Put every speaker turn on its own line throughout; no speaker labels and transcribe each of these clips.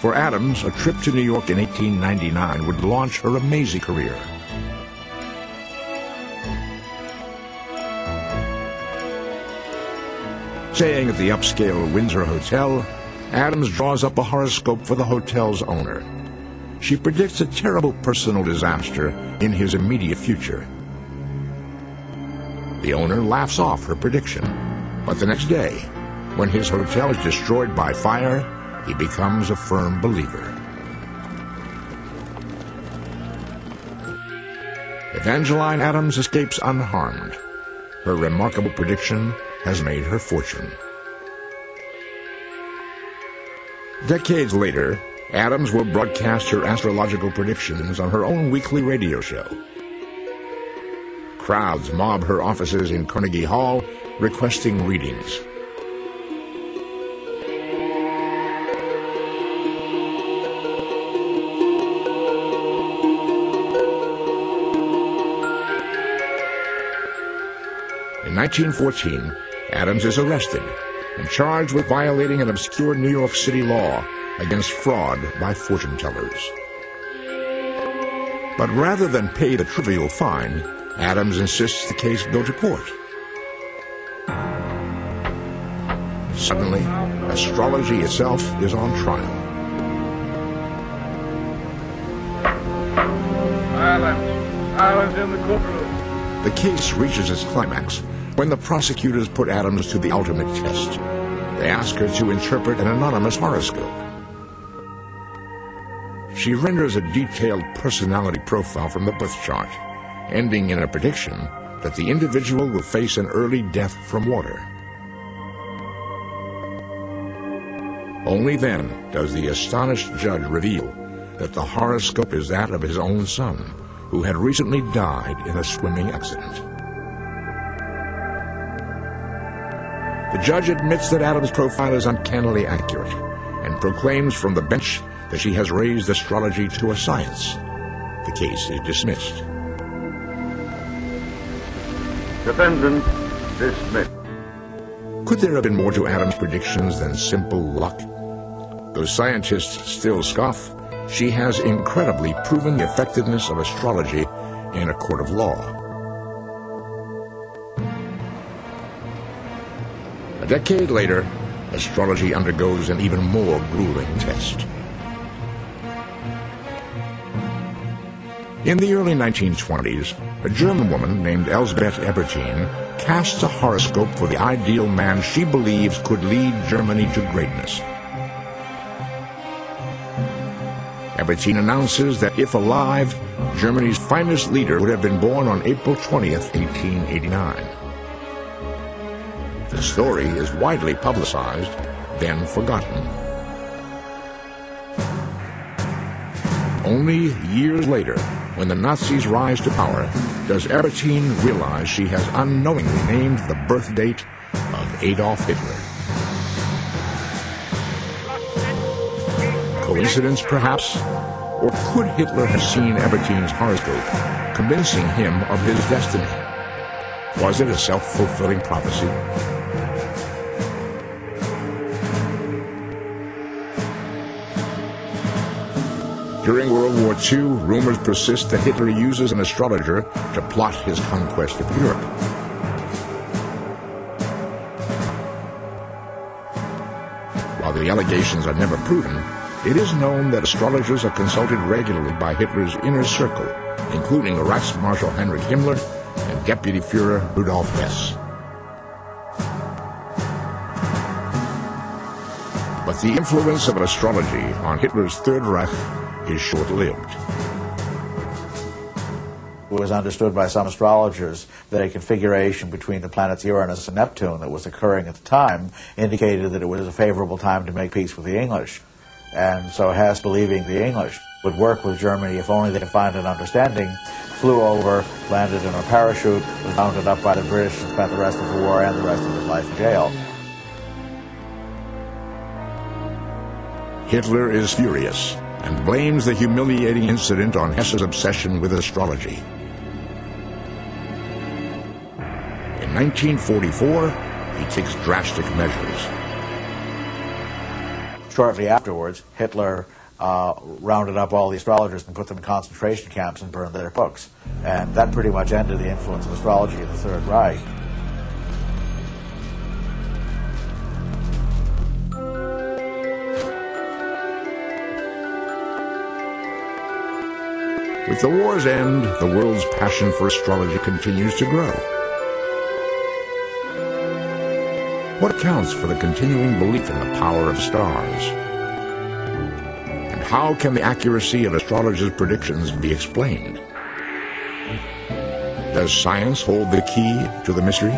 For Adams, a trip to New York in 1899 would launch her amazing career. Staying at the upscale Windsor Hotel, Adams draws up a horoscope for the hotel's owner. She predicts a terrible personal disaster in his immediate future. The owner laughs off her prediction, but the next day, when his hotel is destroyed by fire, he becomes a firm believer. Evangeline Adams escapes unharmed. Her remarkable prediction has made her fortune. Decades later, Adams will broadcast her astrological predictions on her own weekly radio show. Crowds mob her offices in Carnegie Hall, requesting readings. In 1914, Adams is arrested and charged with violating an obscure New York City law against fraud by fortune-tellers. But rather than pay the trivial fine, Adams insists the case go to court. Suddenly, astrology itself is on trial.
Silence in the courtroom.
The case reaches its climax when the prosecutors put Adams to the ultimate test. They ask her to interpret an anonymous horoscope. She renders a detailed personality profile from the birth chart, ending in a prediction that the individual will face an early death from water. Only then does the astonished judge reveal that the horoscope is that of his own son, who had recently died in a swimming accident. The judge admits that Adams' profile is uncannily accurate and proclaims from the bench that she has raised astrology to a science. The case is dismissed.
Defendant dismissed.
Could there have been more to Adams' predictions than simple luck? Though scientists still scoff, she has incredibly proven the effectiveness of astrology in a court of law. A decade later, astrology undergoes an even more grueling test. In the early 1920s, a German woman named Elsbeth Ebertin casts a horoscope for the ideal man she believes could lead Germany to greatness. Ebertin announces that if alive, Germany's finest leader would have been born on April 20th, 1889. The story is widely publicized, then forgotten. Only years later, when the Nazis rise to power, does Ebertin realize she has unknowingly named the birth date of Adolf Hitler. Coincidence, perhaps? Or could Hitler have seen Ebertin's horoscope, convincing him of his destiny? Was it a self-fulfilling prophecy? During World War II, rumors persist that Hitler uses an astrologer to plot his conquest of Europe. While the allegations are never proven, it is known that astrologers are consulted regularly by Hitler's inner circle, including Reichsmarschall Heinrich Himmler and Deputy Führer Rudolf Hess. But the influence of astrology on Hitler's Third Reich is short-lived.
It was understood by some astrologers that a configuration between the planets Uranus and Neptune that was occurring at the time indicated that it was a favorable time to make peace with the English. And so Hess, believing the English would work with Germany if only they could find an understanding, flew over, landed in a parachute, was rounded up by the British, and spent the rest of the war and the rest of his life in jail.
Hitler is furious and blames the humiliating incident on Hess's obsession with astrology. In 1944, he takes drastic measures.
shortly afterwards, Hitler rounded up all the astrologers and put them in concentration camps and burned their books. And that pretty much ended the influence of astrology in the Third Reich.
With the war's end, the world's passion for astrology continues to grow. What accounts for the continuing belief in the power of stars? And how can the accuracy of astrologers' predictions be explained? Does science hold the key to the mystery?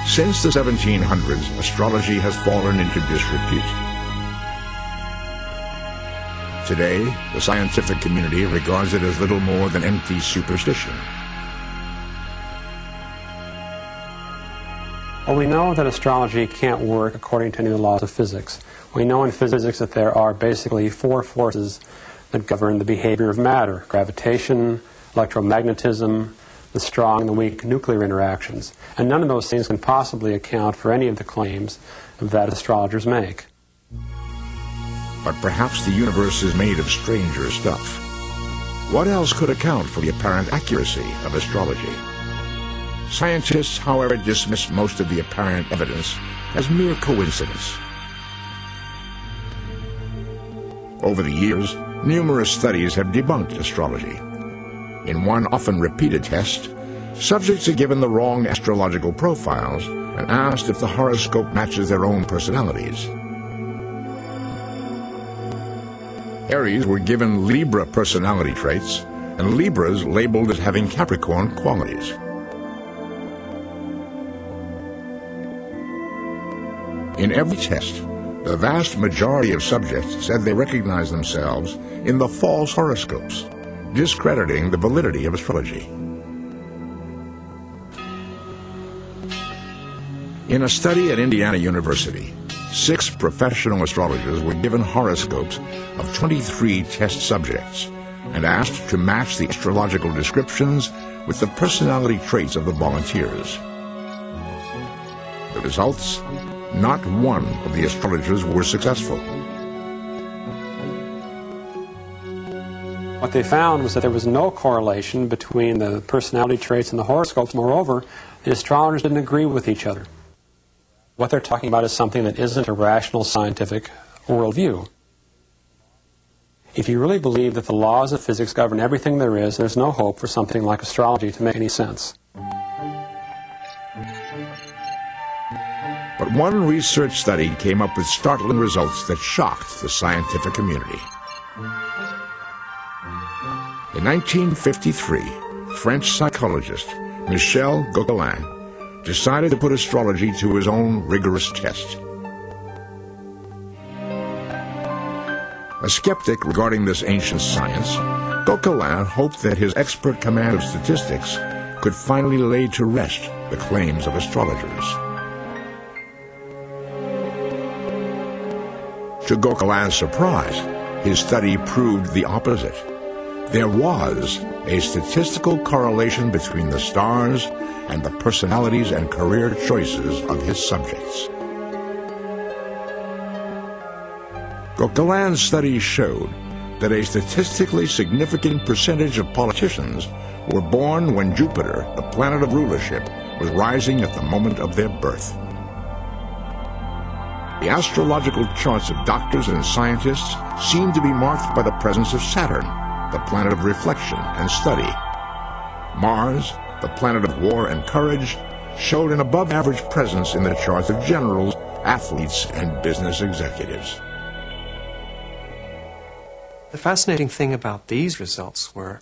Since the 1700s, astrology has fallen into disrepute. Today, the scientific community regards it as little more than empty superstition.
Well, we know that astrology can't work according to any laws of physics. We know in physics that there are basically four forces that govern the behavior of matter: gravitation, electromagnetism, the strong and the weak nuclear interactions. And none of those things can possibly account for any of the claims that astrologers make.
But perhaps the universe is made of stranger stuff. What else could account for the apparent accuracy of astrology? Scientists, however, dismiss most of the apparent evidence as mere coincidence. Over the years, numerous studies have debunked astrology. In one often repeated test, subjects are given the wrong astrological profiles and asked if the horoscope matches their own personalities. Aries were given Libra personality traits, and Libras labeled as having Capricorn qualities. In every test, the vast majority of subjects said they recognized themselves in the false horoscopes, discrediting the validity of astrology. In a study at Indiana University, 6 professional astrologers were given horoscopes of 23 test subjects and asked to match the astrological descriptions with the personality traits of the volunteers. The results? Not one of the astrologers were successful.
What they found was that there was no correlation between the personality traits and the horoscopes. Moreover, the astrologers didn't agree with each other. What they're talking about is something that isn't a rational scientific worldview. If you really believe that the laws of physics govern everything there is, there's no hope for something like astrology to make any sense.
But one research study came up with startling results that shocked the scientific community. In 1953, French psychologist Michel Gauquelin decided to put astrology to his own rigorous test. A skeptic regarding this ancient science, Gauquelin hoped that his expert command of statistics could finally lay to rest the claims of astrologers. To Gauquelin's surprise, his study proved the opposite. There was a statistical correlation between the stars and the personalities and career choices of his subjects. Gauquelin's study showed that a statistically significant percentage of politicians were born when Jupiter, the planet of rulership, was rising at the moment of their birth. The astrological charts of doctors and scientists seemed to be marked by the presence of Saturn, the planet of reflection and study. Mars, the planet of war and courage, showed an above-average presence in the charts of generals, athletes, and business executives.
The fascinating thing about these results were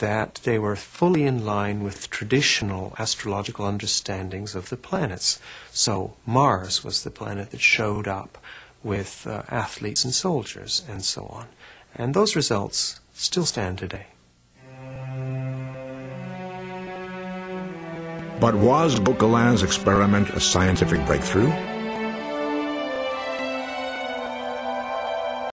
that they were fully in line with traditional astrological understandings of the planets. So Mars was the planet that showed up with athletes and soldiers and so on. And those results still stand today.
But was Gauquelin's experiment a scientific breakthrough?